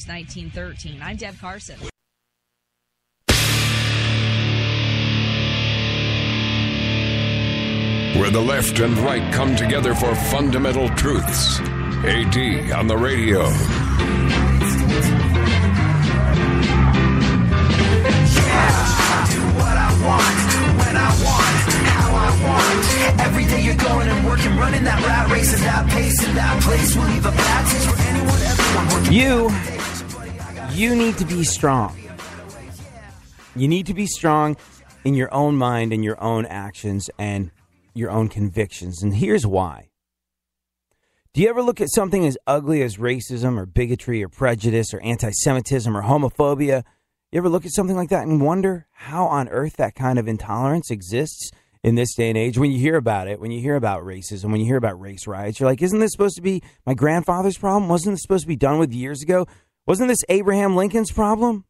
1913. I'm Deb Carson. Where the left and right come together for fundamental truths. AD on the radio. Every day you're going and working, running that rat race at that pace and that place will leave a bad taste for anyone, everyone. You need to be strong. You need to be strong in your own mind and your own actions and your own convictions. And here's why. Do you ever look at something as ugly as racism or bigotry or prejudice or anti-Semitism or homophobia? You ever look at something like that and wonder how on earth that kind of intolerance exists in this day and age? When you hear about it, when you hear about racism, when you hear about race riots, you're like, isn't this supposed to be my grandfather's problem? Wasn't this supposed to be done with years ago? Wasn't this Abraham Lincoln's problem?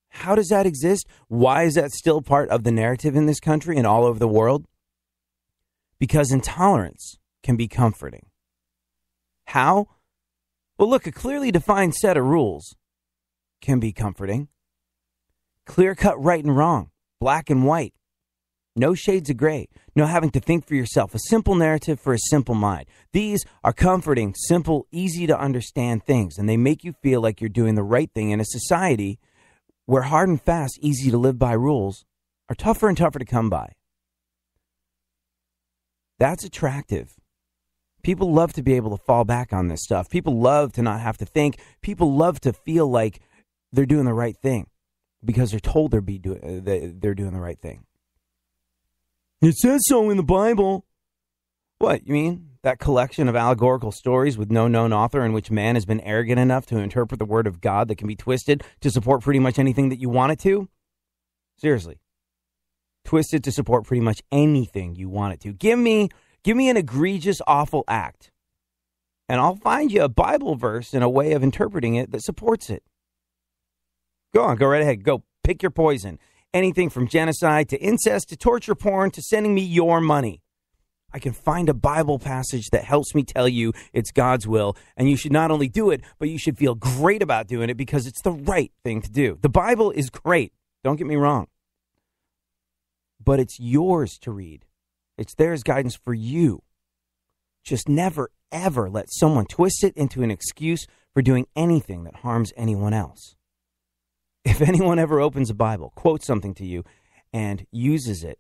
How does that exist? Why is that still part of the narrative in this country and all over the world? Because intolerance can be comforting. How? Well, look, a clearly defined set of rules can be comforting. Clear-cut right and wrong, black and white. No shades of gray. No having to think for yourself. A simple narrative for a simple mind. These are comforting, simple, easy to understand things, and they make you feel like you're doing the right thing in a society where hard and fast, easy to live by rules are tougher and tougher to come by. That's attractive. People love to be able to fall back on this stuff. People love to not have to think. People love to feel like they're doing the right thing because they're told they're doing the right thing. It says so in the Bible. What, you mean? That collection of allegorical stories with no known author in which man has been arrogant enough to interpret the word of God that can be twisted to support pretty much anything that you want it to? Seriously. Twisted to support pretty much anything you want it to. Give me an egregious, awful act, and I'll find you a Bible verse and a way of interpreting it that supports it. Go on, go right ahead. Go pick your poison. Anything from genocide to incest to torture porn to sending me your money. I can find a Bible passage that helps me tell you it's God's will, and you should not only do it, but you should feel great about doing it because it's the right thing to do. The Bible is great. Don't get me wrong. But it's yours to read. It's there as guidance for you. Just never, ever let someone twist it into an excuse for doing anything that harms anyone else. If anyone ever opens a Bible, quotes something to you, and uses it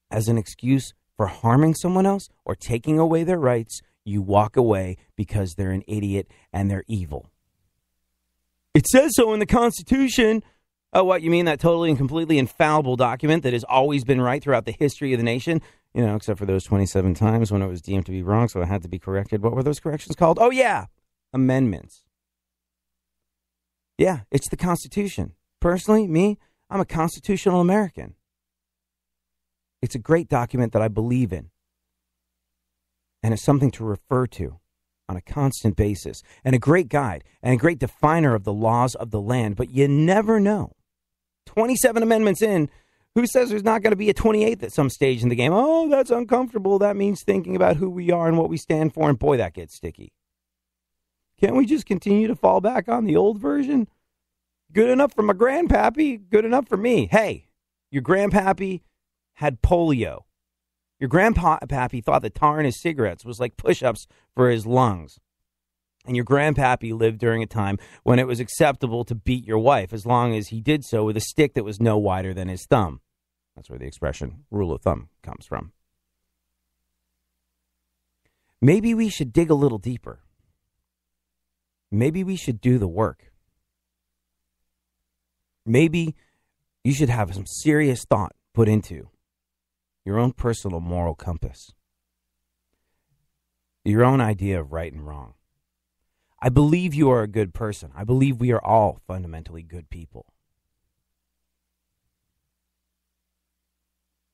as an excuse for harming someone else or taking away their rights, you walk away because they're an idiot and they're evil. It says so in the Constitution. Oh, what, you mean that totally and completely infallible document that has always been right throughout the history of the nation? You know, except for those 27 times when it was deemed to be wrong, so it had to be corrected. What were those corrections called? Oh, yeah, amendments. Yeah, it's the Constitution. Personally, me, I'm a constitutional American. It's a great document that I believe in. And it's something to refer to on a constant basis. And a great guide and a great definer of the laws of the land. But you never know. 27 amendments in, who says there's not going to be a 28th at some stage in the game? Oh, that's uncomfortable. That means thinking about who we are and what we stand for. And boy, that gets sticky. Can't we just continue to fall back on the old version? Good enough for my grandpappy, good enough for me. Hey, your grandpappy had polio. Your grandpappy thought that tar in his cigarettes was like push-ups for his lungs. And your grandpappy lived during a time when it was acceptable to beat your wife as long as he did so with a stick that was no wider than his thumb. That's where the expression rule of thumb comes from. Maybe we should dig a little deeper. Maybe we should do the work. Maybe you should have some serious thought put into your own personal moral compass, your own idea of right and wrong. I believe you are a good person. I believe we are all fundamentally good people.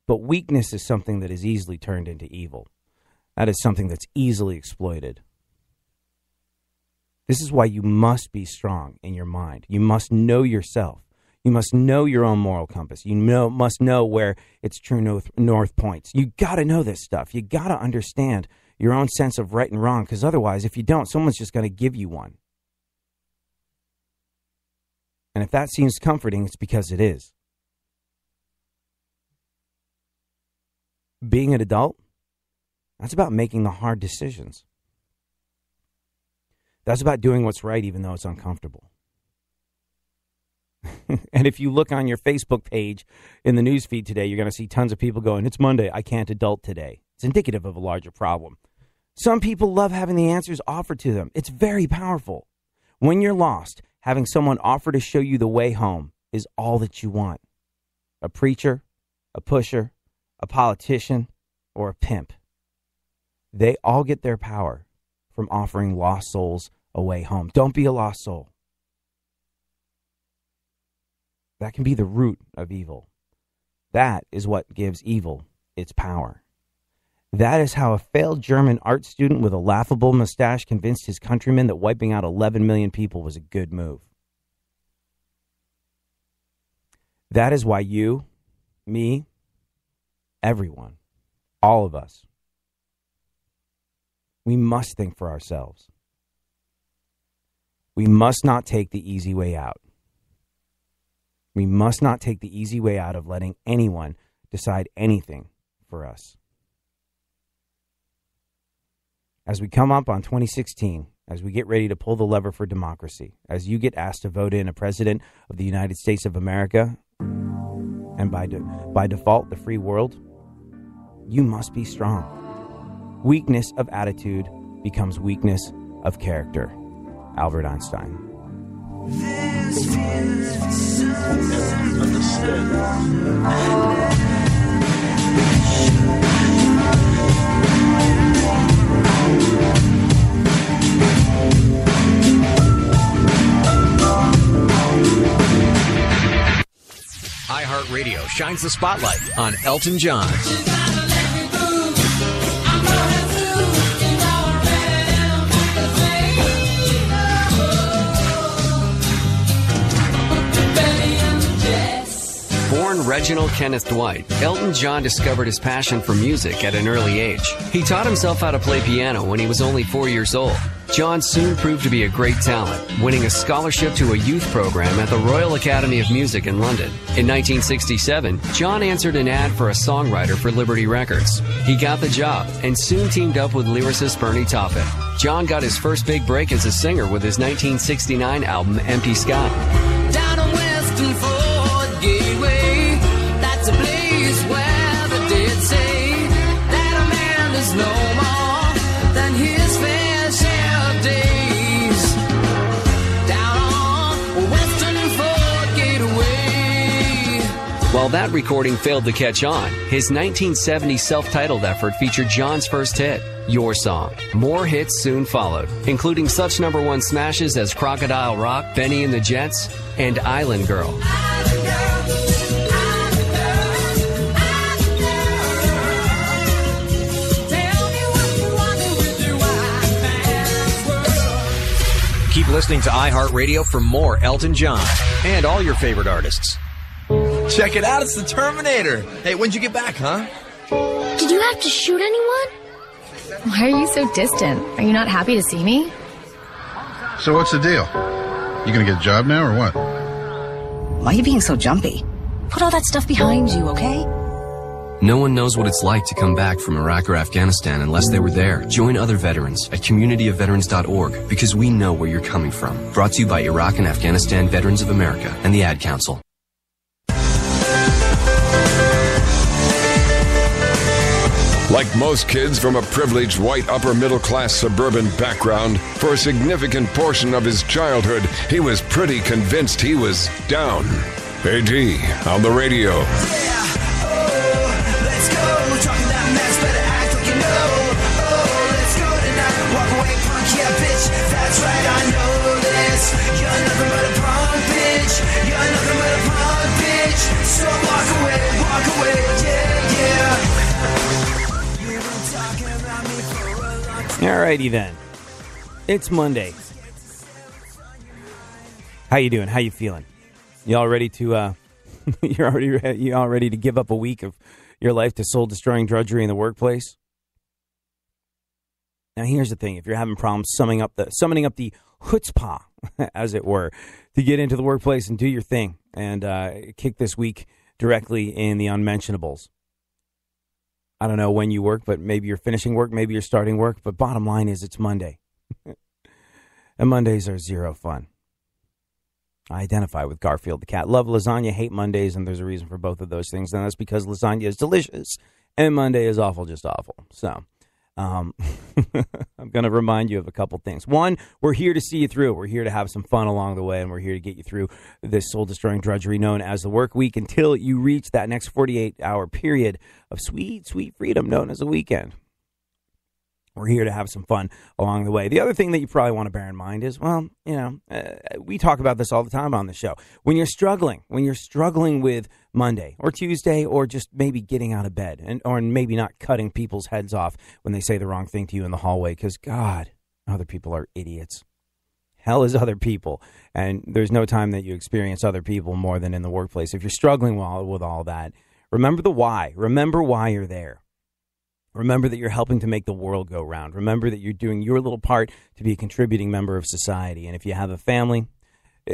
But weakness is something that is easily turned into evil. That is something that's easily exploited. This is why you must be strong in your mind. You must know yourself. You must know your own moral compass. You must know where its true north points. You got to know this stuff. You got to understand your own sense of right and wrong, because otherwise, if you don't, someone's just going to give you one. And if that seems comforting, it's because it is. Being an adult, that's about making the hard decisions. That's about doing what's right even though it's uncomfortable. And if you look on your Facebook page in the news feed today, you're going to see tons of people going, it's Monday, I can't adult today. It's indicative of a larger problem. Some people love having the answers offered to them. It's very powerful. When you're lost, having someone offer to show you the way home is all that you want. A preacher, a pusher, a politician, or a pimp. They all get their power from offering lost souls a way home. Don't be a lost soul. That can be the root of evil. That is what gives evil its power. That is how a failed German art student with a laughable mustache convinced his countrymen that wiping out 11 million people was a good move. That is why you, me, everyone, all of us, we must think for ourselves. We must not take the easy way out. We must not take the easy way out of letting anyone decide anything for us. As we come up on 2016, as we get ready to pull the lever for democracy, as you get asked to vote in a president of the United States of America, and by default, the free world, you must be strong. Weakness of attitude becomes weakness of character. Albert Einstein. This feels so understood. iHeartRadio shines the spotlight on Elton John. Born Reginald Kenneth Dwight, Elton John discovered his passion for music at an early age. He taught himself how to play piano when he was only 4 years old. John soon proved to be a great talent, winning a scholarship to a youth program at the Royal Academy of Music in London. In 1967, John answered an ad for a songwriter for Liberty Records. He got the job and soon teamed up with lyricist Bernie Taupin. John got his first big break as a singer with his 1969 album, Empty Sky. Down on Western Ford Gateway, that's a place where the dead say that a man is no more than his fair share of days. Down on Western Ford Gateway. While that recording failed to catch on, his 1970 self-titled effort featured John's first hit, Your Song. More hits soon followed, including such number one smashes as Crocodile Rock, Benny and the Jets, and Island Girl. Keep listening to iHeartRadio for more Elton John and all your favorite artists. Check it out, it's the Terminator. Hey, when'd you get back, huh? Did you have to shoot anyone? Why are you so distant? Are you not happy to see me? So what's the deal? You gonna get a job now or what? Why are you being so jumpy? Put all that stuff behind you, okay? No one knows what it's like to come back from Iraq or Afghanistan unless they were there. Join other veterans at communityofveterans.org because we know where you're coming from. Brought to you by Iraq and Afghanistan Veterans of America and the Ad Council. Like most kids from a privileged white upper-middle-class suburban background, for a significant portion of his childhood, he was pretty convinced he was down. AD on the radio. Let's go, talking that mess, better act like you know. Oh, let's go tonight, walk away punk, yeah bitch, that's right, I know this. You're nothing but a punk bitch, you're nothing but a punk bitch. So walk away, yeah, yeah. Alrighty then. It's Monday. How you doing? How you feeling? You all ready to you all ready to give up a week of your life to soul-destroying drudgery in the workplace? Now here's the thing, if you're having problems summoning up the chutzpah as it were, to get into the workplace and do your thing and kick this week directly in the unmentionables. I don't know when you work, but maybe you're finishing work, maybe you're starting work, but bottom line is it's Monday. And Mondays are zero fun. I identify with Garfield the cat. Love lasagna, hate Mondays, and there's a reason for both of those things, and that's because lasagna is delicious, and Monday is awful, just awful. So, I'm going to remind you of a couple things. One, we're here to see you through. We're here to have some fun along the way, and we're here to get you through this soul-destroying drudgery known as the work week until you reach that next 48-hour period of sweet, sweet freedom known as a weekend. We're here to have some fun along the way. The other thing that you probably want to bear in mind is, well, we talk about this all the time on the show. When you're struggling with Monday or Tuesday or just maybe getting out of bed or maybe not cutting people's heads off when they say the wrong thing to you in the hallway because, God, other people are idiots. Hell is other people. And there's no time that you experience other people more than in the workplace. If you're struggling with all that, remember the why. Remember why you're there. Remember that you're helping to make the world go round. Remember that you're doing your little part to be a contributing member of society. And if you have a family,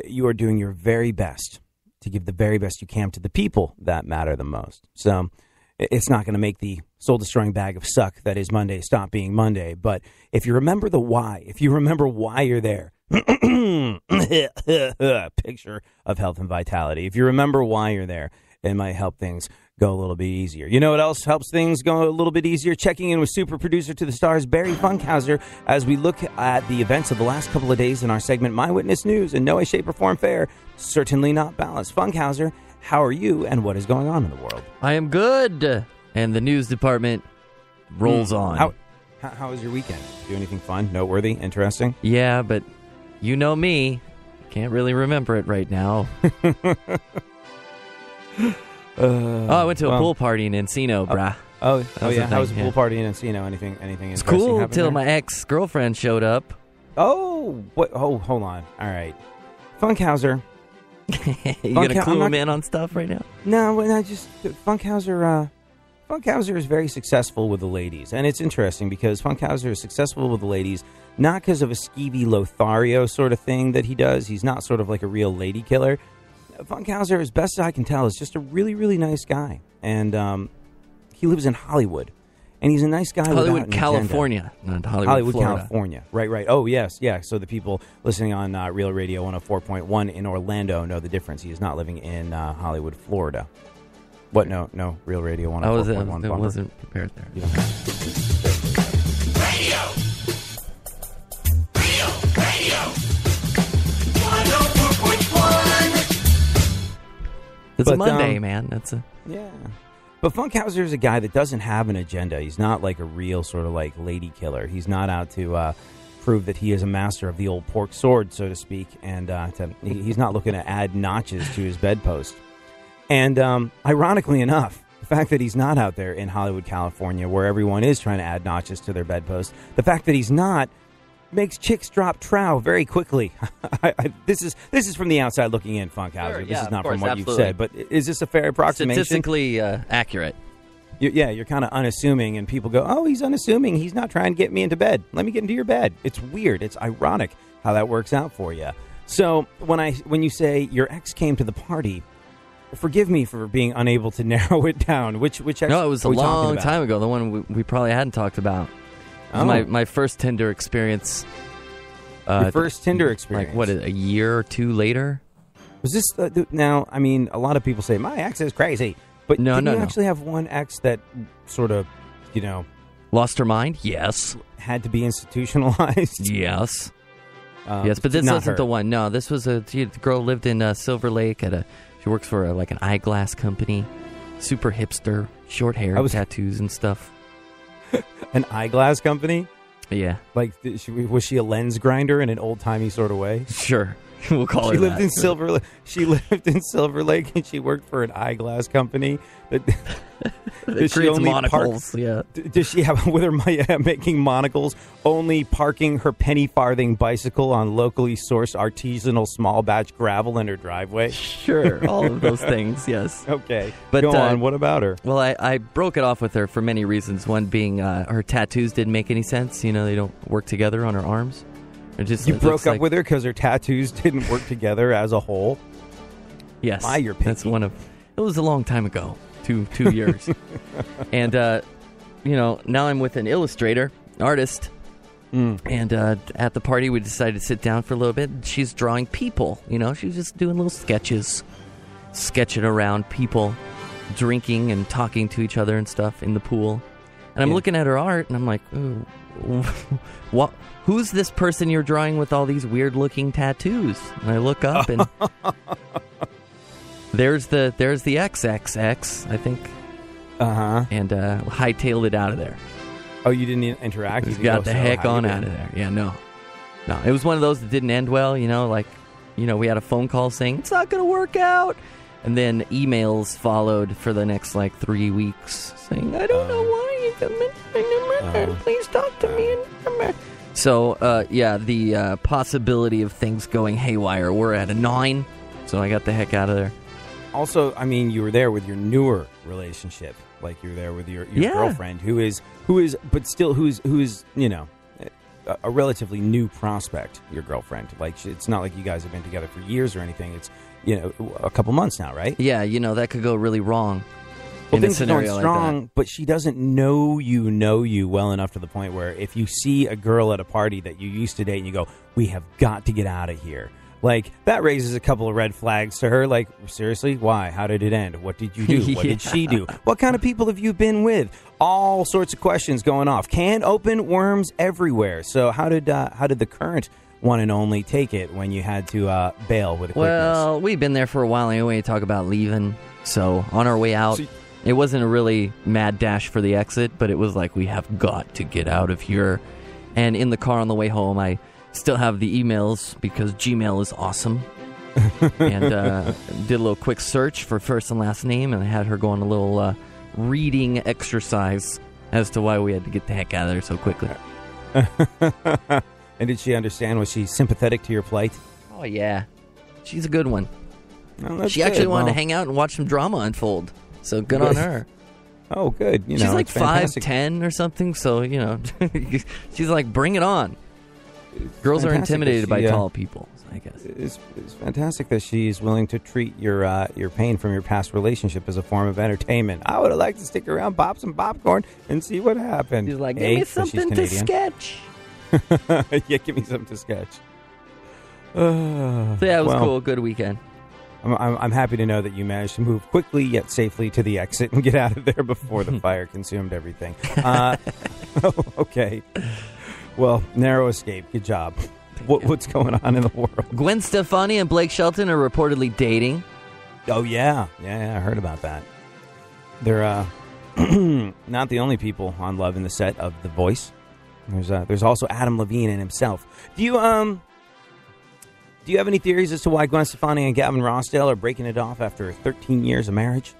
you are doing your very best to give the very best you can to the people that matter the most. So it's not going to make the soul-destroying bag of suck that is Monday stop being Monday. But if you remember the why, if you remember why you're there, picture of health and vitality. If you remember why you're there, it might help things go a little bit easier. You know what else helps things go a little bit easier? Checking in with super producer to the stars, Barry Funkhauser, as we look at the events of the last couple of days in our segment, My Witness News. In no way, shape, or form fair, certainly not balanced. Funkhauser, how are you and what is going on in the world? I am good. And the news department rolls on. How was your weekend? Do anything fun, noteworthy, interesting? Yeah, but you know me. Can't really remember it right now. I went to a pool party in Encino, brah. Oh yeah. How was the pool party in Encino? Anything it's interesting cool happened till there? my ex-girlfriend showed up. Oh, what? Oh, hold on. All right. Funkhauser. You going to clue him in on stuff right now? No, just Funkhauser. Funkhauser is very successful with the ladies. And it's interesting because Funkhauser is successful with the ladies not because of a skeevy Lothario sort of thing that he does. He's not sort of like a real lady killer. Funkhauser, as best as I can tell, is just a really, really nice guy. And he lives in Hollywood. And he's a nice guy. Hollywood, California, not Hollywood, Florida. California. Right. Oh, yes. Yeah. So the people listening on Real Radio 104.1 in Orlando know the difference. He is not living in Hollywood, Florida. What? No. Real Radio 104.1. I wasn't prepared there. You don't have to. Radio 104.1. It's a Monday, man. Yeah. But Funkhauser is a guy that doesn't have an agenda. He's not like a real sort of like lady killer. He's not out to prove that he is a master of the old pork sword, so to speak. And he's not looking to add notches to his bedpost. And ironically enough, the fact that he's not out there in Hollywood, California, where everyone is trying to add notches to their bedpost, the fact that he's not makes chicks drop trow very quickly. This is from the outside looking in, Funkhauser. Sure, this is not course, from what absolutely. you've said. But is this a fair approximation? Statistically accurate. You're kind of unassuming, and people go, oh, he's unassuming. He's not trying to get me into bed. Let me get into your bed. It's weird. It's ironic how that works out for you. So when you say your ex came to the party, forgive me for being unable to narrow it down. Which ex? No, it was a are we talking long about? time ago. The one we probably hadn't talked about. Oh. My first Tinder experience. Your first Tinder experience? Like, what, a year or two later? Was this... now, I mean, a lot of people say, my ex is crazy. But did you actually have one ex that sort of, lost her mind? Yes. Had to be institutionalized? Yes. Yes, but this wasn't her. the one. No, this was the girl lived in Silver Lake. She works for like an eyeglass company. Super hipster. Short hair, tattoos and stuff. An eyeglass company? Yeah. Like, was she a lens grinder in an old-timey sort of way? Sure. We'll call her She lived that. in She lived in Silver Lake, and she worked for an eyeglass company. That creates monocles, yeah. Does she have, with her making monocles, only parking her penny farthing bicycle on locally sourced artisanal small batch gravel in her driveway? Sure, all of those things, yes. Okay, but go on. What about her? Well, I broke it off with her for many reasons. One being her tattoos didn't make any sense. They don't work together on her arms. Just, you broke up with her because her tattoos didn't work together as a whole? Yes. You're picky. That's one of... It was a long time ago. 2 years. And, now I'm with an illustrator, artist. And at the party, we decided to sit down for a little bit. She's drawing people. She's just doing little sketches. Sketching around people drinking and talking to each other and stuff in the pool. And I'm looking at her art, and I'm like, ooh, what? Who's this person you're drawing with all these weird-looking tattoos? And I look up, and there's the XXX, I think. Uh-huh. And hightailed it out of there. Oh, you didn't interact? Just got the heck on out of there. Yeah, no. It was one of those that didn't end well, we had a phone call saying, it's not going to work out. And then emails followed for the next, 3 weeks saying, I don't know why you please talk to me. So, the possibility of things going haywire, we're at a 9, so I got the heck out of there. Also, you were there with your newer relationship. You were there with your girlfriend, who is a relatively new prospect, your girlfriend. It's not like you guys have been together for years or anything. It's, a couple months now, right? Yeah, that could go really wrong. Well, things are going strong, but she doesn't know you well enough to the point where if you see a girl at a party that you used to date and you go, we have got to get out of here. That raises a couple of red flags to her. Seriously? Why? How did it end? What did you do? What did she do? What kind of people have you been with? All sorts of questions going off. Can open, worms everywhere. So how did the current one and only take it when you had to bail with a quickness? Well, we've been there for a while anyway. Talk about leaving. So on our way out, it wasn't a really mad dash for the exit, but it was we have got to get out of here. And in the car on the way home, I still have the emails because Gmail is awesome. And did a little quick search for first and last name, and I had her go on a little reading exercise as to why we had to get the heck out of there so quickly. And did she understand? Was she sympathetic to your plight? Oh, yeah. She's a good one. Well, she actually wanted to hang out and watch some drama unfold. So good on her. Oh, good. She's 5'10" or something, so, she's bring it on. Girls are intimidated by tall people, I guess. It's fantastic that she's willing to treat your pain from your past relationship as a form of entertainment. I would have liked to stick around, pop some popcorn, and see what happened. She's like, give me something to sketch. Yeah, give me something to sketch. So yeah, it was cool. Good weekend. I'm happy to know that you managed to move quickly yet safely to the exit and get out of there before the fire consumed everything. Okay. Well, narrow escape. Good job. What's going on in the world? Gwen Stefani and Blake Shelton are reportedly dating. Oh, yeah. Yeah, I heard about that. They're not the only people on Love in the set of The Voice. There's also Adam Levine and himself. Do you have any theories as to why Gwen Stefani and Gavin Rossdale are breaking it off after 13 years of marriage?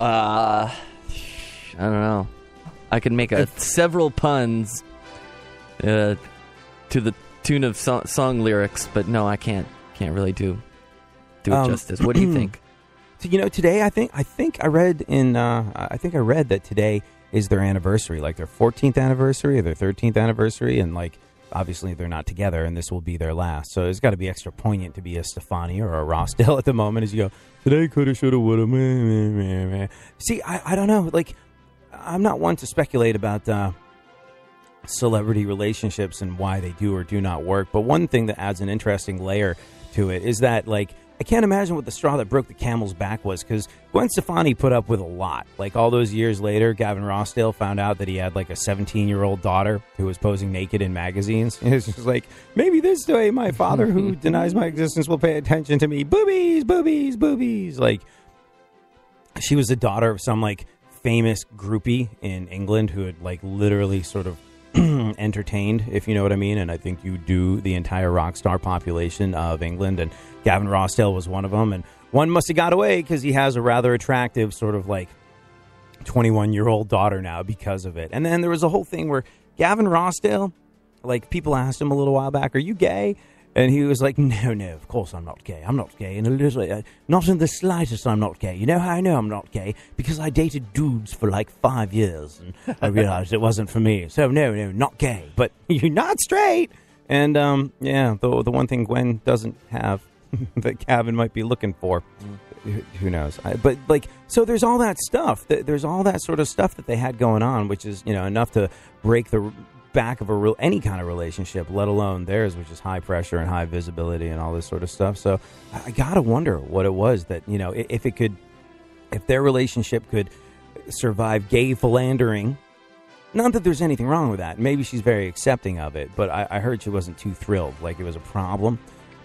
I don't know. I could make several puns to the tune of song lyrics, but no, I can't really do it justice. What do you think? So, today I think I read that today is their anniversary, their 14th anniversary or their 13th anniversary, and obviously they're not together, and this will be their last. So it's got to be extra poignant to be a Stefani or a Rossdale at the moment as you go, today coulda, shoulda, woulda. See, I don't know. I'm not one to speculate about celebrity relationships and why they do or do not work. But one thing that adds an interesting layer to it is that, I can't imagine what the straw that broke the camel's back was, because Gwen Stefani put up with a lot. All those years later, Gavin Rossdale found out that he had a 17-year-old daughter who was posing naked in magazines. It was just maybe this way my father who denies my existence will pay attention to me. Boobies, boobies, boobies. She was the daughter of some famous groupie in England who had literally sort of entertained, if you know what I mean, and I think you do the entire rock star population of England, and Gavin Rossdale was one of them, and one must have got away because he has a rather attractive sort of 21-year-old daughter now because of it. And then there was a whole thing where Gavin Rossdale, people asked him a little while back, are you gay? And he was like, no, of course I'm not gay. I'm not gay. And not in the slightest I'm not gay. You know how I know I'm not gay? Because I dated dudes for 5 years. And I realized it wasn't for me. So, no, not gay. But you're not straight. And, the one thing Gwen doesn't have that Gavin might be looking for, who knows? So there's all that stuff. There's all that sort of stuff that they had going on, which is, enough to break the back of any kind of relationship, let alone theirs, which is high pressure and high visibility and all this sort of stuff. So I gotta wonder what it was that, if their relationship could survive gay philandering. Not that there's anything wrong with that. Maybe she's very accepting of it, but I heard she wasn't too thrilled, like it was a problem.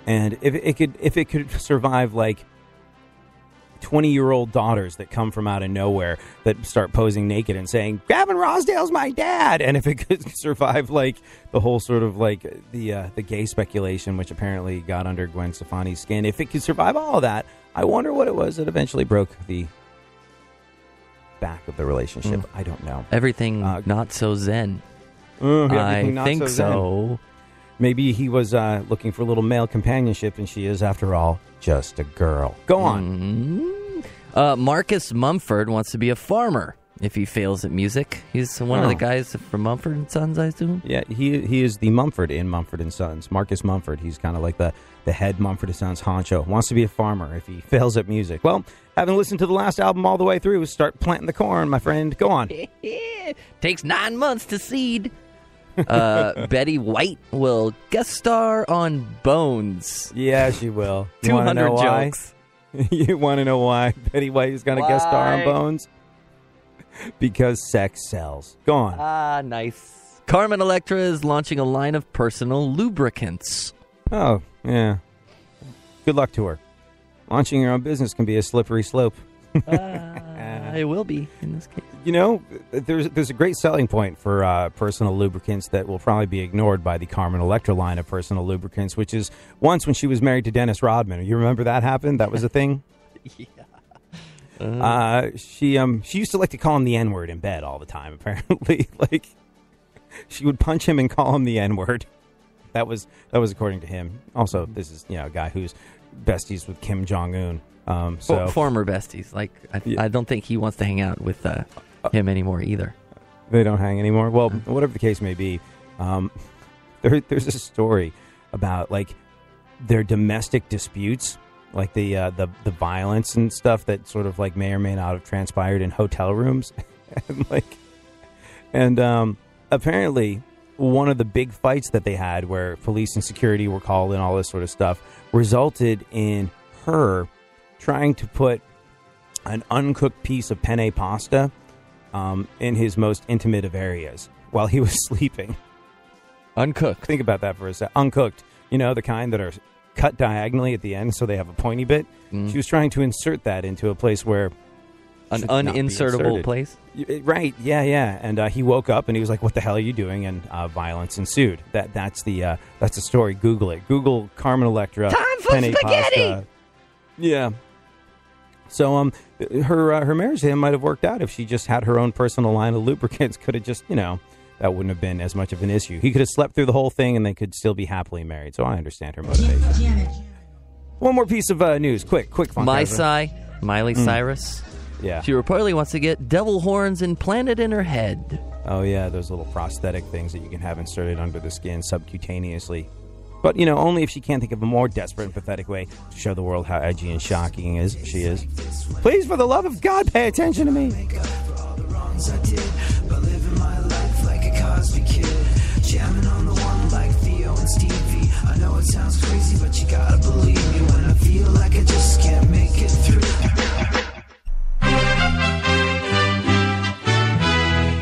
And if it could survive, like 20-year-old daughters that come from out of nowhere that start posing naked and saying, Gavin Rossdale's my dad, and if it could survive like the whole sort of like the gay speculation, which apparently got under Gwen Stefani's skin, if it could survive all of that, I wonder what it was that eventually broke the back of the relationship. I don't know. Everything not so zen. I think so. Maybe he was looking for a little male companionship, and she is, after all, just a girl. Go on. Marcus Mumford wants to be a farmer if he fails at music. He's one of the guys from Mumford & Sons, I assume? Yeah, he is the Mumford in Mumford & Sons. Marcus Mumford. He's kind of like the head Mumford & Sons honcho. Wants to be a farmer if he fails at music. Well, having listened to the last album all the way through, start planting the corn, my friend. Go on. Takes 9 months to seed. Betty White will guest star on Bones. Yeah, she will. 200 jokes. You want to know why Betty White is going to guest star on Bones? Because sex sells. Go on. Ah, nice. Carmen Electra is launching a line of personal lubricants. Oh, yeah. Good luck to her. Launching your own business can be a slippery slope. It will be in this case. There's a great selling point for personal lubricants that will probably be ignored by the Carmen Electra line of personal lubricants, which is once when she was married to Dennis Rodman. You remember that happened? That was a thing? Yeah. She used to like to call him the N-word in bed all the time, apparently. Like, she would punch him and call him the N-word. That was according to him. Also, this is a guy who's besties with Kim Jong-un. Former besties. Like, I don't think he wants to hang out with him anymore either. They don't hang anymore? Well, whatever the case may be, there's a story about, like, their domestic disputes, like the violence and stuff that sort of, like, may or may not have transpired in hotel rooms. and apparently one of the big fights that they had where police and security were called and all this sort of stuff resulted in her trying to put an uncooked piece of penne pasta in his most intimate of areas while he was sleeping. Uncooked. Think about that for a sec. Uncooked. The kind that are cut diagonally at the end so they have a pointy bit. She was trying to insert that into a place where... An uninsertable place? Right, yeah. And he woke up and he was like, what the hell are you doing? And violence ensued. That's the story. Google it. Google Carmen Electra. Time for penne spaghetti! Pasta. Yeah. So her marriage to him might have worked out if she just had her own personal line of lubricants. Could have just, that wouldn't have been as much of an issue. He could have slept through the whole thing and they could still be happily married. So I understand her motivation. One more piece of news. Quick. Miley Cyrus. Yeah. She reportedly wants to get devil horns implanted in her head. Oh, yeah, those little prosthetic things that you can have inserted under the skin subcutaneously. But, only if she can't think of a more desperate and pathetic way to show the world how edgy and shocking she is. Please, for the love of God, pay attention to me. Jamming on the one like Theo and Stevie. I know it sounds crazy, but you gotta believe me when I feel like I just can't make it through.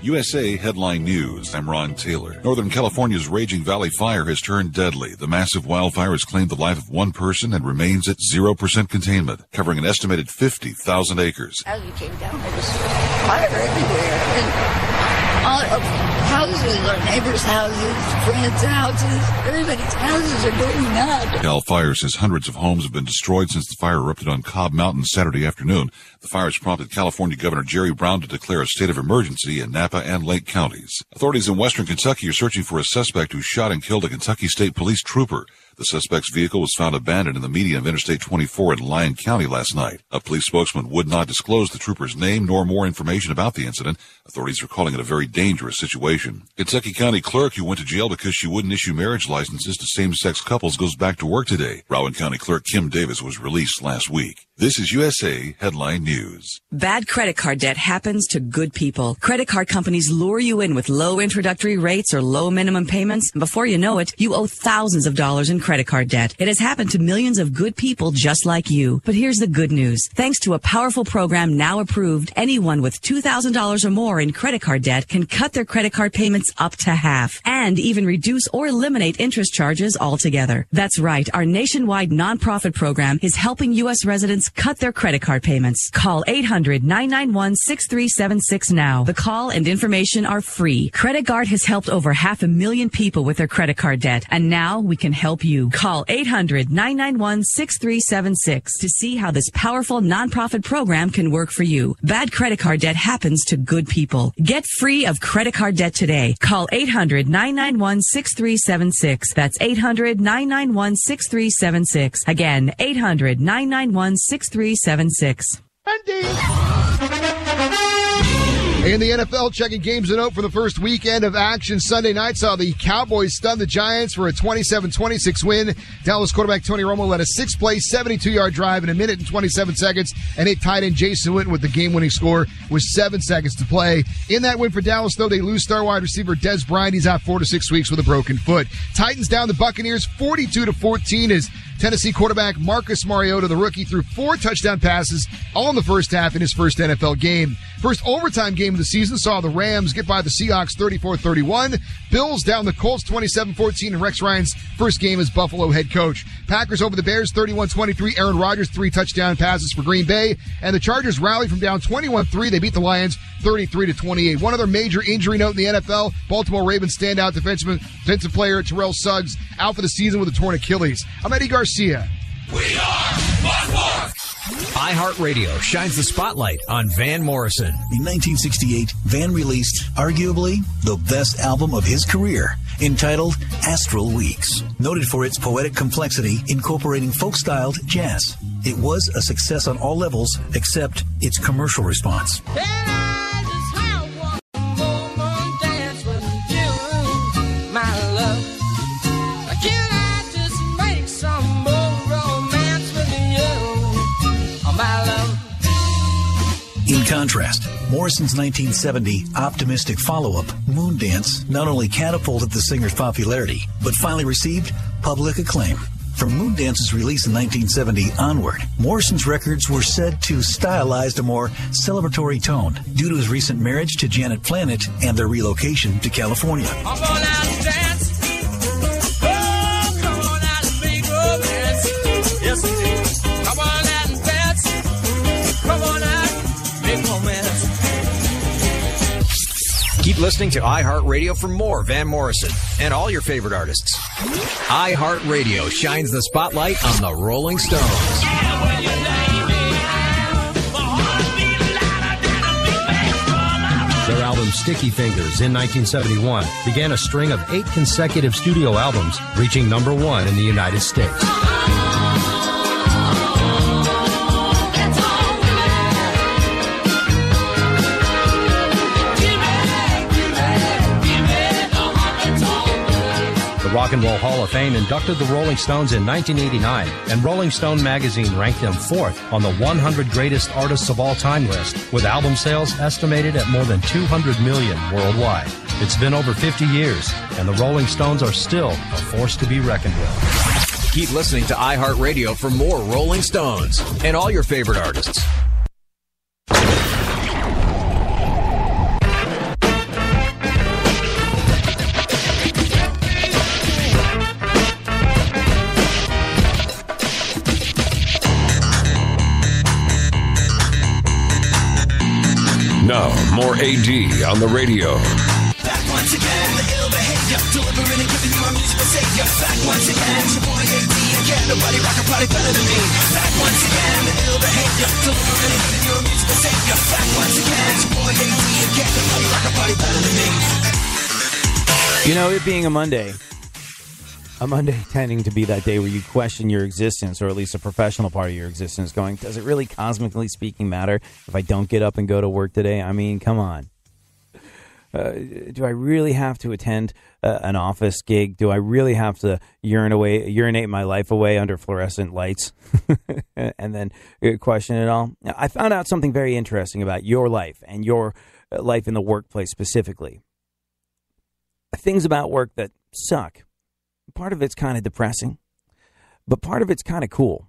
USA Headline News. I'm Ron Taylor. Northern California's raging Valley Fire has turned deadly. The massive wildfire has claimed the life of one person and remains at 0% containment, covering an estimated 50,000 acres. As we came down, there was fire everywhere. And all of houses, our neighbors' houses, friends' houses, everybody's houses are burning up. Cal Fire says hundreds of homes have been destroyed since the fire erupted on Cobb Mountain Saturday afternoon. The fire has prompted California Governor Jerry Brown to declare a state of emergency in Napa and Lake counties. Authorities in western Kentucky are searching for a suspect who shot and killed a Kentucky State Police trooper. The suspect's vehicle was found abandoned in the median of Interstate 24 in Lyon County last night. A police spokesman would not disclose the trooper's name nor more information about the incident. Authorities are calling it a very dangerous situation. Kentucky County clerk who went to jail because she wouldn't issue marriage licenses to same-sex couples goes back to work today. Rowan County Clerk Kim Davis was released last week. This is USA Headline News. Bad credit card debt happens to good people. Credit card companies lure you in with low introductory rates or low minimum payments, and before you know it, you owe thousands of dollars in credit card debt. It has happened to millions of good people just like you. But here's the good news. Thanks to a powerful program now approved, anyone with $2,000 or more in credit card debt can cut their credit card payments up to half and even reduce or eliminate interest charges altogether. That's right. Our nationwide nonprofit program is helping U.S. residents cut their credit card payments. Call 800-991-6376 now. The call and information are free. Credit Guard has helped over 500,000 people with their credit card debt, and now we can help you. Call 800-991-6376 to see how this powerful nonprofit program can work for you. Bad credit card debt happens to good people. Get free of credit card debt today. Call 800-991-6376. That's 800-991-6376. Again, 800-991-6376. In the NFL, checking games to note for the first weekend of action. Sunday night saw the Cowboys stun the Giants for a 27-26 win. Dallas quarterback Tony Romo led a 6-play, 72-yard drive in a minute and 27 seconds and hit tight end Jason Witten with the game-winning score with 7 seconds to play. In that win for Dallas, though, they lose star wide receiver Dez Bryant. He's out 4 to 6 weeks with a broken foot. Titans down the Buccaneers 42-14 as Tennessee quarterback Marcus Mariota, the rookie, threw 4 touchdown passes all in the first half in his first NFL game. First overtime game of the season saw the Rams get by the Seahawks 34-31. Bills down the Colts 27-14 in Rex Ryan's first game as Buffalo head coach. Packers over the Bears 31-23. Aaron Rodgers 3 touchdown passes for Green Bay. And the Chargers rallied from down 21-3. They beat the Lions 33-28. One other major injury note in the NFL, Baltimore Ravens standout defensive player Terrell Suggs out for the season with a torn Achilles. I'm Eddie Garcia. We are Baltimore. iHeartRadio shines the spotlight on Van Morrison. In 1968, Van released arguably the best album of his career, entitled Astral Weeks, noted for its poetic complexity incorporating folk-styled jazz. It was a success on all levels except its commercial response. In contrast, Morrison's 1970 optimistic follow-up, Moondance, not only catapulted the singer's popularity, but finally received public acclaim. From Moondance's release in 1970 onward, Morrison's records were said to stylize a more celebratory tone due to his recent marriage to Janet Planet and their relocation to California. I'm going out and dance. Oh, come on out and make romance. Yes, indeed. Come on out and dance. Come on out. Keep listening to iHeartRadio for more Van Morrison and all your favorite artists. iHeartRadio shines the spotlight on the Rolling Stones. Their album Sticky Fingers in 1971 began a string of 8 consecutive studio albums, reaching number 1 in the United States. Rock and Roll Hall of Fame inducted the Rolling Stones in 1989, and Rolling Stone magazine ranked them 4th on the 100 Greatest Artists of All Time list, with album sales estimated at more than 200 million worldwide. It's been over 50 years, and the Rolling Stones are still a force to be reckoned with. Keep listening to iHeartRadio for more Rolling Stones and all your favorite artists. Now, more AD on the radio. Back once again, the ill behavior, delivering and giving you a musical savior. Back once again, it's your boy AD again. Nobody rock a party better than me. Back once again, the ill behavior, delivering and giving you a musical savior. Back once again, it's your boy AD again. Nobody rock a party better than me. You know, it being a Monday, A Monday tending to be that day where you question your existence, or at least a professional part of your existence, going, does it really, cosmically speaking, matter if I don't get up and go to work today? I mean, come on. Do I really have to attend an office gig? Do I really have to urinate my life away under fluorescent lights and then question it all? I found out something very interesting about your life and your life in the workplace specifically. Things about work that suck. Part of it's kind of depressing, but part of it's kind of cool.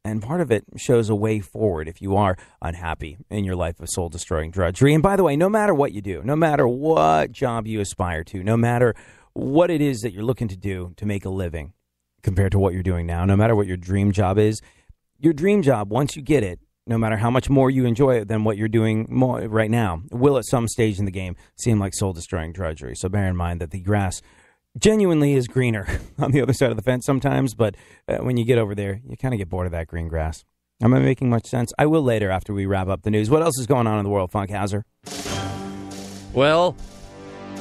And part of it shows a way forward if you are unhappy in your life of soul-destroying drudgery. And by the way, no matter what you do, no matter what job you aspire to, no matter what it is that you're looking to do to make a living compared to what you're doing now, no matter what your dream job is, your dream job, once you get it, no matter how much more you enjoy it than what you're doing right now, will at some stage in the game seem like soul-destroying drudgery. So bear in mind that the grass genuinely is greener on the other side of the fence sometimes, but when you get over there, you kind of get bored of that green grass. Am I making much sense? I will later after we wrap up the news. What else is going on in the world, Funkhauser? Well,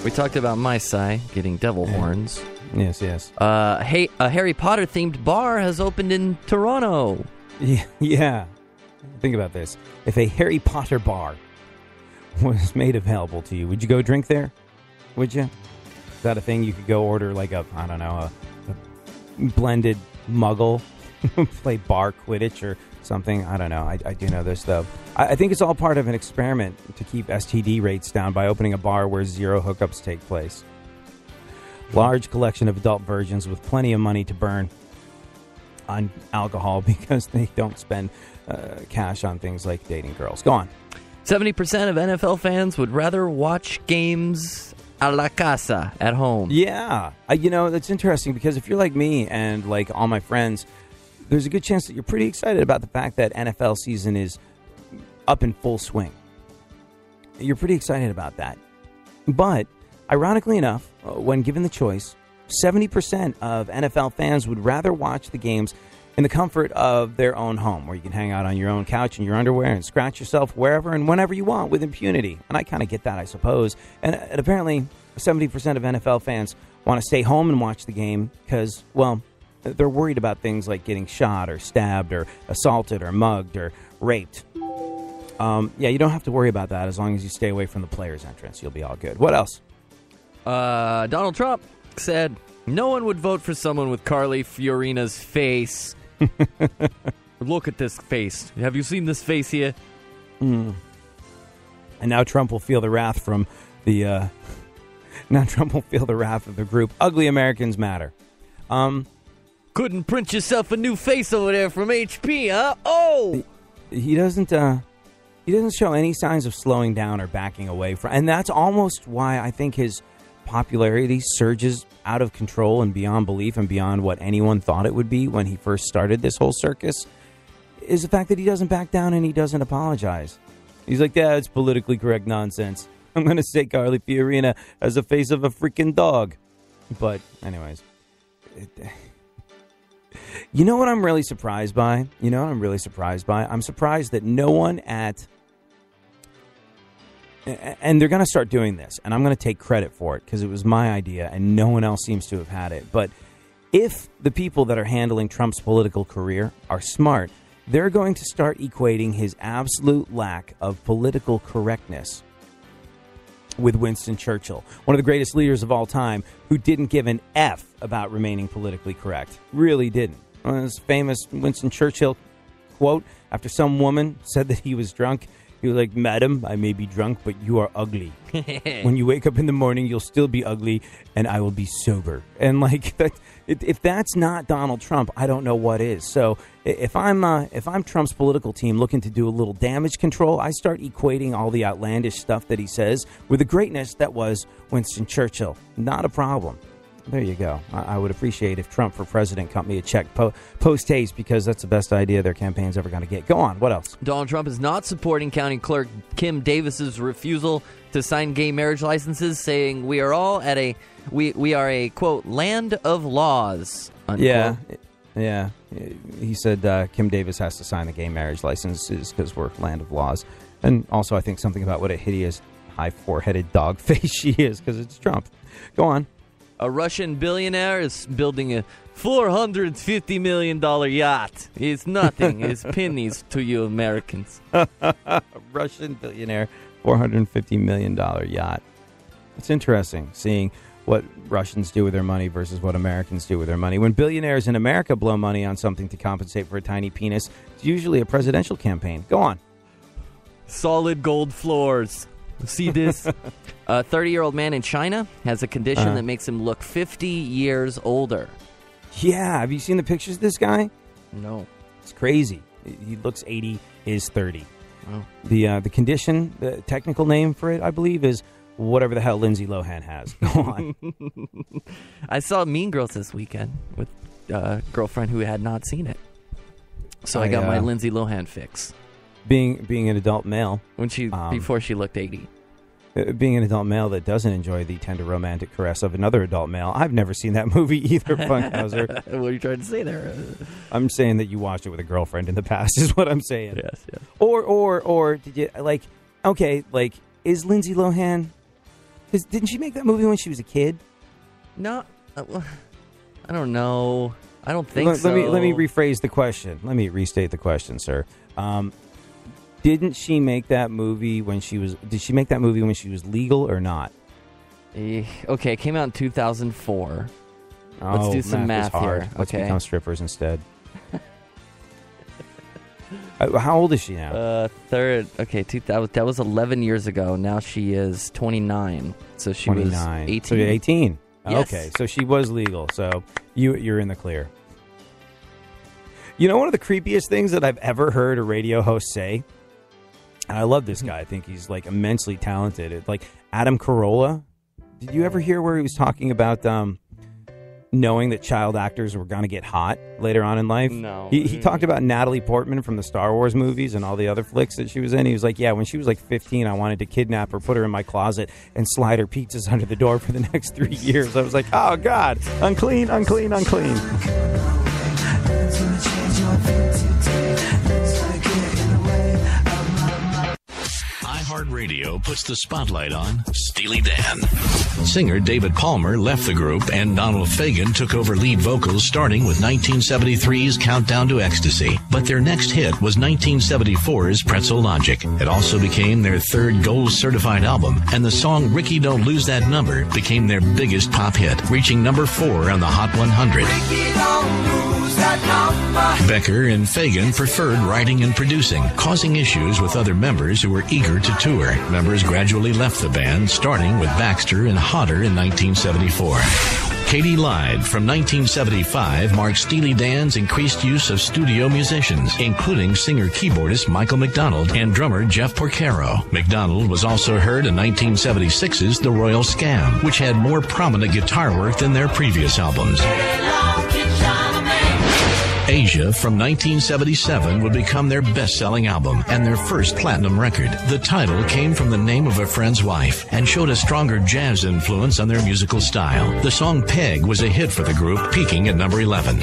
we talked about my Sai getting devil horns. Yes. Hey, a Harry Potter-themed bar has opened in Toronto. Yeah. Think about this. If a Harry Potter bar was made available to you, would you go drink there? Would you? Is that a thing you could go order like a blended muggle, play bar Quidditch or something? I don't know. I do know this, though. I think it's all part of an experiment to keep STD rates down by opening a bar where zero hookups take place. Large collection of adult virgins with plenty of money to burn on alcohol because they don't spend cash on things like dating girls. Go on. 70% of NFL fans would rather watch games a la casa, at home. Yeah. That's interesting because if you're like me and like all my friends, there's a good chance that you're pretty excited about the fact that NFL season is up in full swing. You're pretty excited about that. But ironically enough, when given the choice, 70% of NFL fans would rather watch the games in the comfort of their own home, where you can hang out on your own couch in your underwear and scratch yourself wherever and whenever you want with impunity. And I kind of get that, I suppose. And apparently, 70% of NFL fans want to stay home and watch the game because, well, they're worried about things like getting shot or stabbed or assaulted or mugged or raped. You don't have to worry about that as long as you stay away from the player's entrance. You'll be all good. What else? Donald Trump said no one would vote for someone with Carly Fiorina's face. Look at this face. Have you seen this face here? And now Trump will feel the wrath from the group Ugly Americans Matter. Couldn't print yourself a new face over there from HP, huh? Oh! He doesn't show any signs of slowing down or backing away from, and that's almost why I think his popularity surges out of control and beyond belief and beyond what anyone thought it would be when he first started this whole circus, is the fact that he doesn't back down and he doesn't apologize. He's like, yeah, it's politically correct nonsense. I'm going to say Carly Fiorina as the face of a freaking dog. But anyways, you know what I'm really surprised by? I'm surprised that no one and they're going to start doing this, and I'm going to take credit for it because it was my idea and no one else seems to have had it. But if the people that are handling Trump's political career are smart, they're going to start equating his absolute lack of political correctness with Winston Churchill, one of the greatest leaders of all time, who didn't give an F about remaining politically correct. Really didn't. This famous Winston Churchill quote after some woman said that he was drunk. He was like, "Madam, I may be drunk, but you are ugly. When you wake up in the morning, you'll still be ugly, and I will be sober." And like that, if that's not Donald Trump, I don't know what is. So if I'm Trump's political team looking to do a little damage control, I start equating all the outlandish stuff that he says with the greatness that was Winston Churchill. Not a problem. There you go. I would appreciate if Trump for president cut me a check post-haste because that's the best idea their campaign's ever going to get. Go on. What else? Donald Trump is not supporting County Clerk Kim Davis's refusal to sign gay marriage licenses, saying we are all at we are a, quote, land of laws, unquote. Yeah. He said Kim Davis has to sign the gay marriage licenses because we're land of laws. And also I think something about what a hideous, high four-headed dog face she is because it's Trump. Go on. A Russian billionaire is building a $450 million yacht. It's nothing. It's pennies to you Americans. Russian billionaire, $450 million yacht. It's interesting seeing what Russians do with their money versus what Americans do with their money. When billionaires in America blow money on something to compensate for a tiny penis, it's usually a presidential campaign. Go on. Solid gold floors. See this? A 30-year-old man in China has a condition that makes him look 50 years older. Yeah. Have you seen the pictures of this guy? No. It's crazy. He looks 80, is 30. Oh. The condition, the technical name for it, I believe, is whatever the hell Lindsay Lohan has. Go on. I saw Mean Girls this weekend with a girlfriend who had not seen it. So I got my Lindsay Lohan fix. Being an adult male. When she before she looked 80. Being an adult male that doesn't enjoy the tender romantic caress of another adult male. I've never seen that movie either, Funkhauser. What are you trying to say there? I'm saying that you watched it with a girlfriend in the past is what I'm saying. Yes. Or did you, is Lindsay Lohan... Didn't she make that movie when she was a kid? No. I don't know. I don't think so. Let me rephrase the question. Let me restate the question, sir. Didn't she make that movie when she was... Did she make that movie when she was legal or not? Okay, it came out in 2004. Let's do some math here. Let's okay. become strippers instead. How old is she now? That was 11 years ago. Now she is 29. So she 29. was 18. So you're 18. Yes. Okay, so she was legal. So you're in the clear. You know, one of the creepiest things that I've ever heard a radio host say, and I love this guy. I think he's like immensely talented. It's like Adam Carolla. Did you ever hear where he was talking about knowing that child actors were going to get hot later on in life? No. He talked about Natalie Portman from the Star Wars movies and all the other flicks that she was in. He was like, yeah, when she was like 15, I wanted to kidnap her, put her in my closet, and slide her pizzas under the door for the next 3 years. I was like, oh, God, unclean, unclean, unclean. iHeartRadio puts the spotlight on Steely Dan. Singer David Palmer left the group and Donald Fagen took over lead vocals starting with 1973's Countdown to Ecstasy. But their next hit was 1974's Pretzel Logic. It also became their third gold-certified album, and the song Ricky Don't Lose That Number became their biggest pop hit, reaching number 4 on the Hot 100. Ricky, don't lose that number. Becker and Fagen preferred writing and producing, causing issues with other members who were eager to tour. Members gradually left the band, starting with Baxter and Hodder in 1974. Katie Lied from 1975 marked Steely Dan's increased use of studio musicians, including singer-keyboardist Michael McDonald and drummer Jeff Porcaro. McDonald was also heard in 1976's The Royal Scam, which had more prominent guitar work than their previous albums. Asia from 1977 would become their best-selling album and their first platinum record. The title came from the name of a friend's wife and showed a stronger jazz influence on their musical style. The song Peg was a hit for the group, peaking at number 11.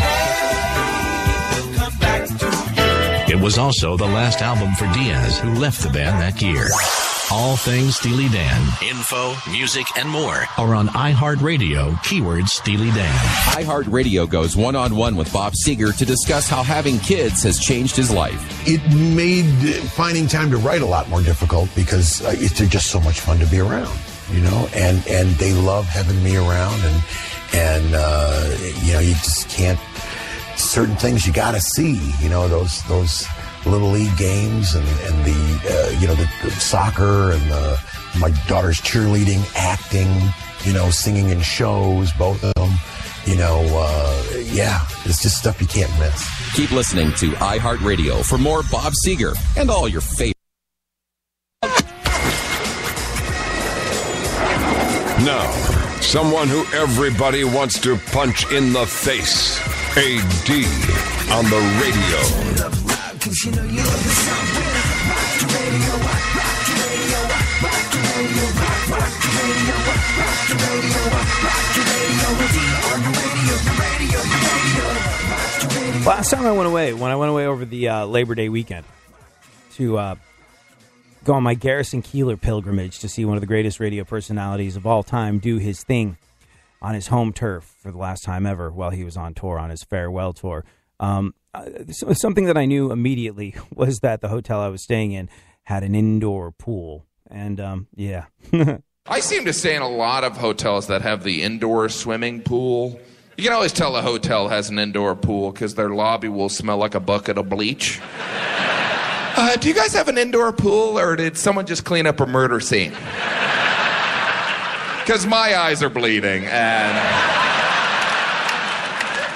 It was also the last album for Diaz, who left the band that year. All things Steely Dan, info, music, and more are on iHeartRadio, keyword Steely Dan. iHeartRadio goes one-on-one with Bob Seger to discuss how having kids has changed his life. It made finding time to write a lot more difficult because they're just so much fun to be around, you know, and they love having me around and you know, you just can't, certain things you got to see, you know, those Little League games and the you know, the soccer and my daughter's cheerleading, acting, you know, singing in shows, both of them, you know, yeah, it's just stuff you can't miss. Keep listening to iHeartRadio for more Bob Seger and all your favorite. Now, someone who everybody wants to punch in the face. AD on the radio. Cause you know you love the sound. Rock the radio, rock the radio, rock the radio, rock the radio, rock the radio, rock the radio. Last time I went away, when I went away over the Labor Day weekend to go on my Garrison Keillor pilgrimage to see one of the greatest radio personalities of all time do his thing. on his home turf for the last time ever while he was on tour, on his farewell tour. Something that I knew immediately was that the hotel I was staying in had an indoor pool. And, yeah. I seem to stay in a lot of hotels that have the indoor swimming pool. You can always tell a hotel has an indoor pool because their lobby will smell like a bucket of bleach. Do you guys have an indoor pool, or did someone just clean up a murder scene? Because my eyes are bleeding, and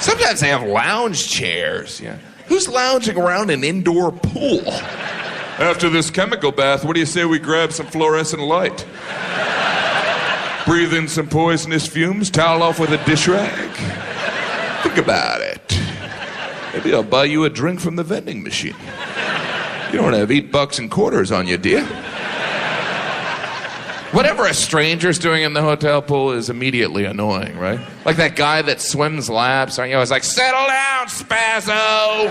sometimes they have lounge chairs. Yeah. Who's lounging around an indoor pool? After this chemical bath, what do you say we grab some fluorescent light? Breathe in some poisonous fumes, towel off with a dish rag. Think about it. Maybe I'll buy you a drink from the vending machine. You don't have $8 and quarters on you, do you? Whatever a stranger's doing in the hotel pool is immediately annoying, right? Like that guy that swims laps, aren't you always like, settle down, spazzo!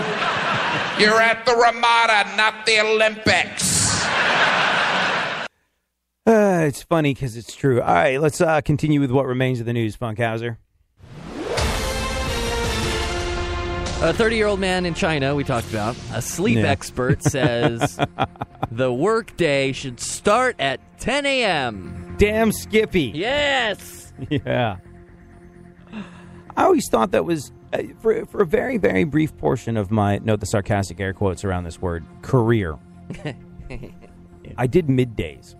You're at the Ramada, not the Olympics. It's funny because it's true. All right, let's continue with what remains of the news, Funkhauser. A 30-year-old man in China, we talked about, a sleep expert, says the workday should start at 10 a.m. Damn Skippy. Yes. Yeah. I always thought that was, for a very, very brief portion of my, note the sarcastic air quotes around this word, career. I did middays.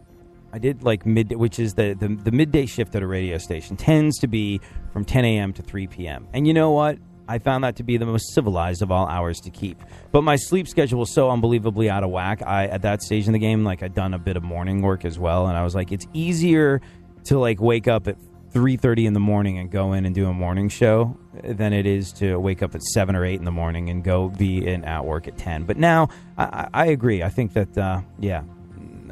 I did like midday, which is the midday shift at a radio station, tends to be from 10 a.m. to 3 p.m. And you know what? I found that to be the most civilized of all hours to keep. But my sleep schedule was so unbelievably out of whack. At that stage in the game, like I'd done a bit of morning work as well. And I was like, it's easier to like wake up at 3:30 in the morning and go in and do a morning show than it is to wake up at 7 or 8 in the morning and go be at work at 10. But now I agree. I think that,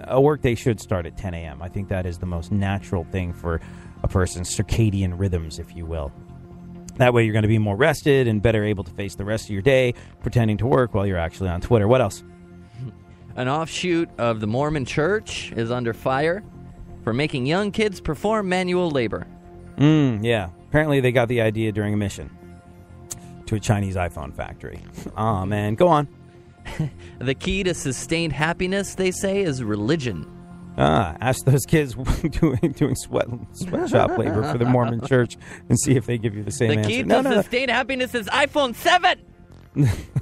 a workday should start at 10 a.m. I think that is the most natural thing for a person's circadian rhythms, if you will. That way you're going to be more rested and better able to face the rest of your day pretending to work while you're actually on Twitter. What else? An offshoot of the Mormon Church is under fire for making young kids perform manual labor. Yeah. Apparently they got the idea during a mission to a Chinese iPhone factory. Oh, man. Go on. The key to sustained happiness, they say, is religion. Ask those kids doing sweatshop labor for the Mormon Church and see if they give you the same answer. The key to sustained happiness is iPhone 7!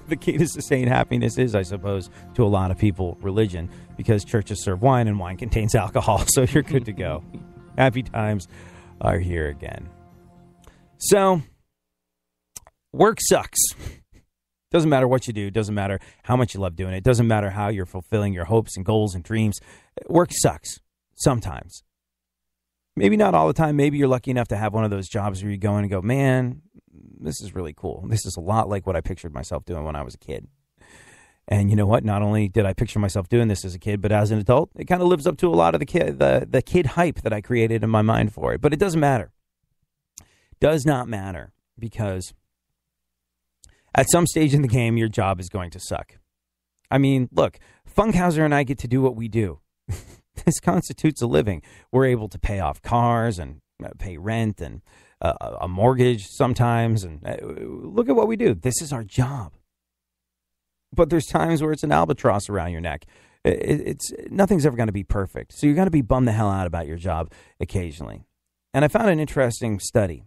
The key to sustained happiness is, I suppose, to a lot of people, religion, because churches serve wine and wine contains alcohol, so you're good to go. Happy times are here again. So, work sucks. Doesn't matter what you do. Doesn't matter how much you love doing it. Doesn't matter how you're fulfilling your hopes and goals and dreams. Work sucks sometimes. Maybe not all the time. Maybe you're lucky enough to have one of those jobs where you go in and go, man, this is really cool. This is a lot like what I pictured myself doing when I was a kid. And you know what? Not only did I picture myself doing this as a kid, but as an adult, it kind of lives up to a lot of the kid hype that I created in my mind for it. But it doesn't matter. Does not matter, because at some stage in the game, your job is going to suck. I mean, look, Funkhauser and I get to do what we do. This constitutes a living. We're able to pay off cars and pay rent and a mortgage sometimes. And look at what we do. This is our job. But there's times where it's an albatross around your neck. Nothing's ever going to be perfect. So you're going to be bummed the hell out about your job occasionally. And I found an interesting study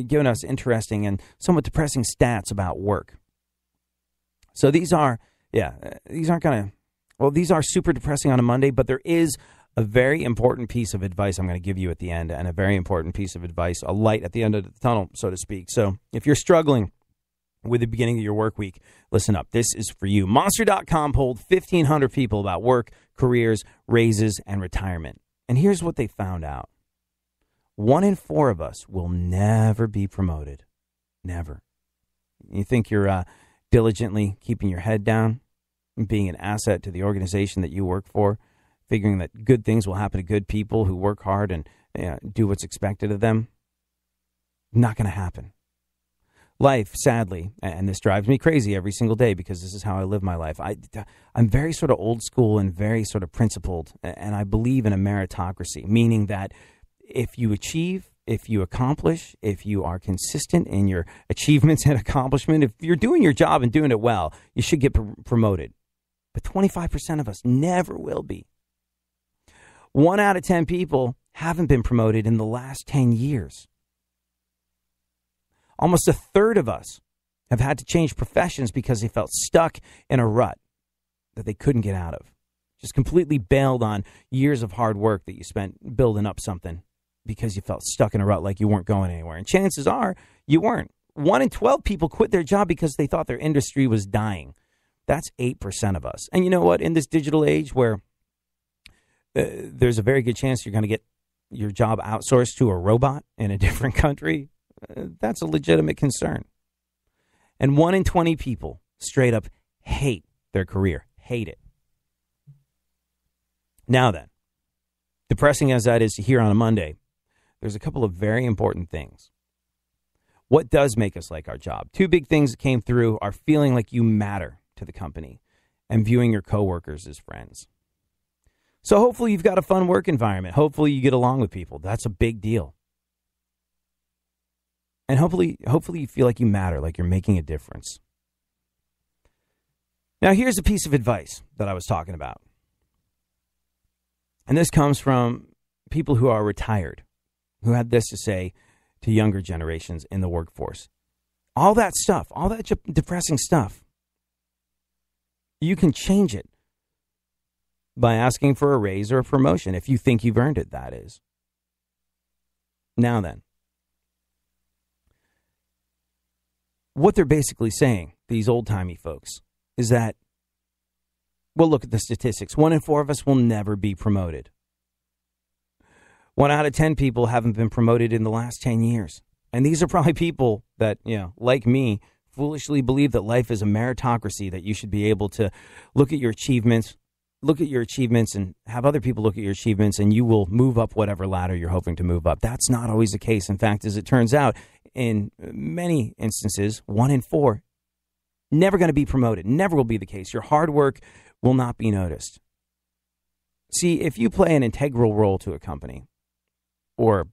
giving us interesting and somewhat depressing stats about work. So these are super depressing on a Monday, but there is a very important piece of advice I'm going to give you at the end, and a very important piece of advice, a light at the end of the tunnel, so to speak. So if you're struggling with the beginning of your work week, listen up. This is for you. Monster.com polled 1,500 people about work, careers, raises, and retirement. And here's what they found out. 1 in 4 of us will never be promoted. Never. You think you're diligently keeping your head down and being an asset to the organization that you work for, figuring that good things will happen to good people who work hard and do what's expected of them? Not going to happen. Life, sadly, and this drives me crazy every single day because this is how I live my life. I'm very sort of old school and very sort of principled, and I believe in a meritocracy, meaning that if you achieve, if you accomplish, if you are consistent in your achievements and accomplishment, if you're doing your job and doing it well, you should get promoted. But 25% of us never will be. 1 out of 10 people haven't been promoted in the last 10 years. Almost a third of us have had to change professions because they felt stuck in a rut that they couldn't get out of. Just completely bailed on years of hard work that you spent building up something because you felt stuck in a rut like you weren't going anywhere. And chances are you weren't. 1 in 12 people quit their job because they thought their industry was dying. That's 8% of us. And you know what? In this digital age where there's a very good chance you're going to get your job outsourced to a robot in a different country, that's a legitimate concern. And 1 in 20 people straight up hate their career. Hate it. Now then, depressing as that is to hear on a Monday, there's a couple of very important things. What does make us like our job? 2 big things that came through are feeling like you matter to the company and viewing your coworkers as friends. So hopefully you've got a fun work environment. Hopefully you get along with people. That's a big deal. And hopefully you feel like you matter, like you're making a difference. Now here's a piece of advice that I was talking about. And this comes from people who are retired, who had this to say to younger generations in the workforce. All that stuff, all that depressing stuff, you can change it by asking for a raise or a promotion if you think you've earned it, that is. Now then, what they're basically saying, these old-timey folks, is that, well, look at the statistics. 1 in 4 of us will never be promoted. 1 out of 10 people haven't been promoted in the last 10 years. And these are probably people that, like me, foolishly believe that life is a meritocracy, that you should be able to look at your achievements and have other people look at your achievements, and you will move up whatever ladder you're hoping to move up. That's not always the case. In fact, as it turns out, in many instances, 1 in 4 never going to be promoted. Never will be the case. Your hard work will not be noticed. See, if you play an integral role to a company or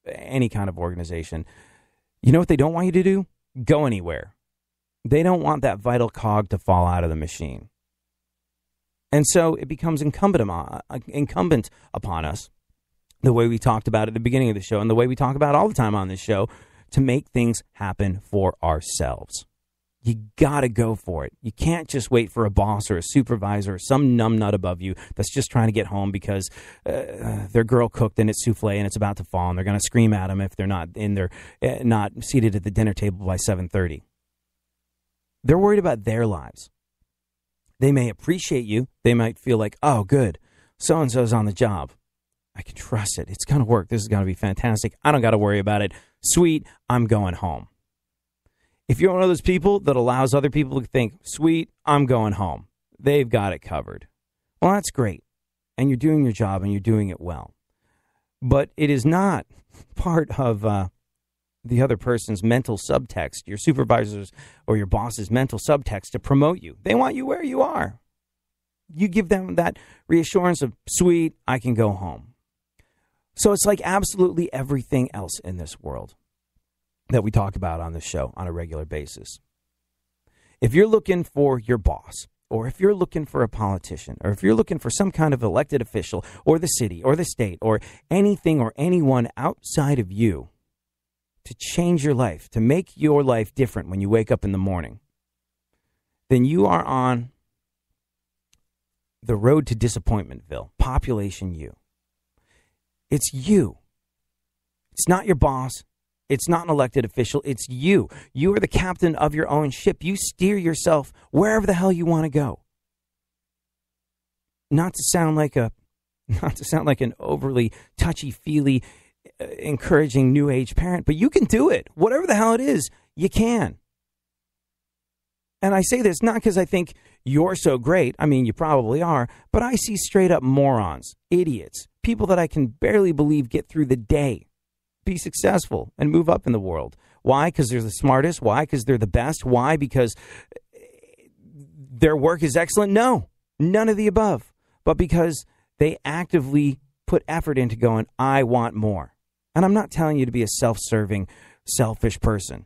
any kind of organization, you know what they don't want you to do? Go anywhere. They don't want that vital cog to fall out of the machine. And so it becomes incumbent upon us, the way we talked about at the beginning of the show and the way we talk about all the time on this show, to make things happen for ourselves. You got to go for it. You can't just wait for a boss or a supervisor or some numbnut above you that's just trying to get home because their girl cooked and it's souffle and it's about to fall, and they're going to scream at them if they're not not seated at the dinner table by 7:30. They're worried about their lives. They may appreciate you. They might feel like, oh, good, so-and-so's on the job. I can trust it. It's going to work. This is going to be fantastic. I don't got to worry about it. Sweet, I'm going home. If you're one of those people that allows other people to think, sweet, I'm going home, they've got it covered. Well, that's great. And you're doing your job and you're doing it well. But it is not part of the other person's mental subtext, your supervisor's or your boss's mental subtext to promote you. They want you where you are. You give them that reassurance of, sweet, I can go home. So it's like absolutely everything else in this world that we talk about on this show on a regular basis. If you're looking for your boss, or if you're looking for a politician, or if you're looking for some kind of elected official, or the city, or the state, or anything or anyone outside of you to change your life, to make your life different when you wake up in the morning, then you are on the road to disappointmentville, population U. It's you. It's not your boss. It's not an elected official. It's you. You are the captain of your own ship. You steer yourself wherever the hell you want to go. Not to sound like an overly touchy-feely, encouraging new age parent, but you can do it. Whatever the hell it is, you can. And I say this not because I think you're so great. I mean, you probably are, but I see straight up morons, idiots, people that I can barely believe get through the day, be successful, and move up in the world. Why? Because they're the smartest. Why? Because they're the best. Why? Because their work is excellent? No, none of the above. But because they actively put effort into going, I want more. And I'm not telling you to be a self-serving, selfish person.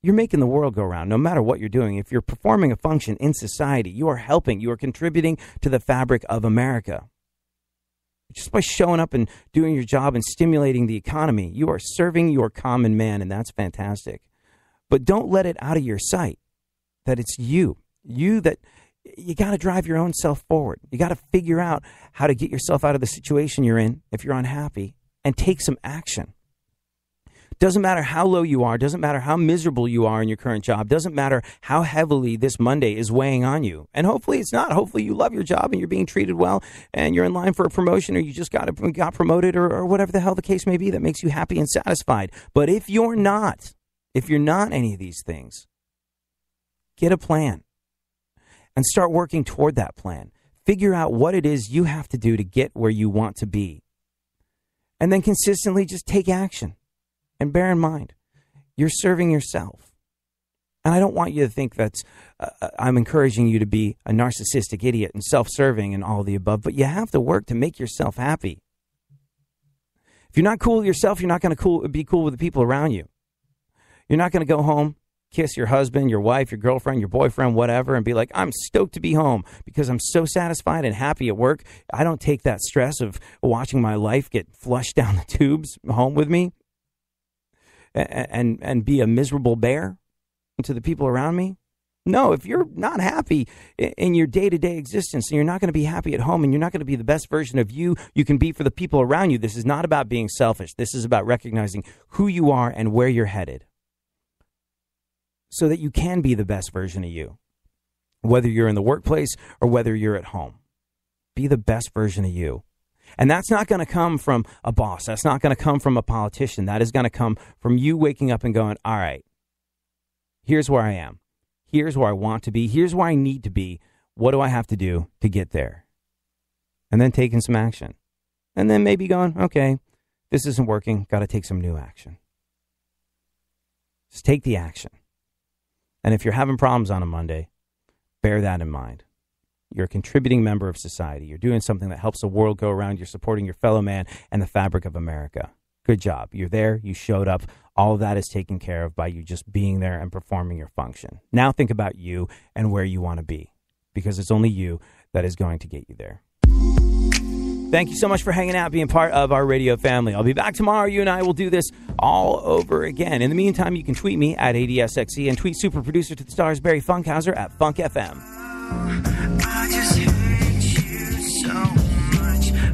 You're making the world go round no matter what you're doing. If you're performing a function in society, you are helping, you are contributing to the fabric of America. Just by showing up and doing your job and stimulating the economy, you are serving your common man, and that's fantastic. But don't let it out of your sight that it's you that you got to drive your own self forward. You got to figure out how to get yourself out of the situation you're in if you're unhappy and take some action. Doesn't matter how low you are, doesn't matter how miserable you are in your current job, doesn't matter how heavily this Monday is weighing on you. And hopefully it's not. Hopefully you love your job and you're being treated well and you're in line for a promotion, or you just got promoted, or whatever the hell the case may be that makes you happy and satisfied. But if you're not any of these things, get a plan and start working toward that plan. Figure out what it is you have to do to get where you want to be. And then consistently just take action. And bear in mind, you're serving yourself. And I don't want you to think that's, I'm encouraging you to be a narcissistic idiot and self-serving and all of the above, but you have to work to make yourself happy. If you're not cool with yourself, you're not going to be cool with the people around you. You're not going to go home, kiss your husband, your wife, your girlfriend, your boyfriend, whatever, and be like, I'm stoked to be home because I'm so satisfied and happy at work. I don't take that stress of watching my life get flushed down the tubes home with me. And be a miserable bear to the people around me? No, if you're not happy in your day-to-day existence and you're not going to be happy at home and you're not going to be the best version of you can be for the people around you, this is not about being selfish. This is about recognizing who you are and where you're headed so that you can be the best version of you, whether you're in the workplace or whether you're at home. Be the best version of you. And that's not going to come from a boss. That's not going to come from a politician. That is going to come from you waking up and going, all right, here's where I am. Here's where I want to be. Here's where I need to be. What do I have to do to get there? And then taking some action. And then maybe going, okay, this isn't working. Got to take some new action. Just take the action. And if you're having problems on a Monday, bear that in mind. You're a contributing member of society. You're doing something that helps the world go around. You're supporting your fellow man and the fabric of America. Good job. You're there. You showed up. All of that is taken care of by you just being there and performing your function. Now think about you and where you want to be, because it's only you that is going to get you there. Thank you so much for hanging out, being part of our radio family. I'll be back tomorrow. You and I will do this all over again. In the meantime, you can tweet me at ADSXE and tweet super producer to the stars, Barry Funkhauser, at Funk FM. I just hate you so much. I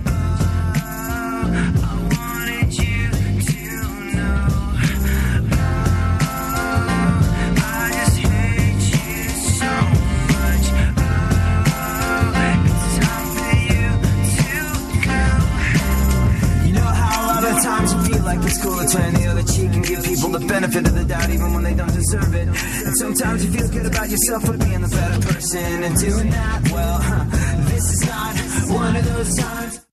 wanted you to know. I just hate you so much. It's time for you to go. You know how a lot of times you feel like it's cool to turn the other cheek and give people the benefit of the doubt even when they don't deserve it. And sometimes you feel good about yourself for being the better person and doing that. Well, this is not one of those times.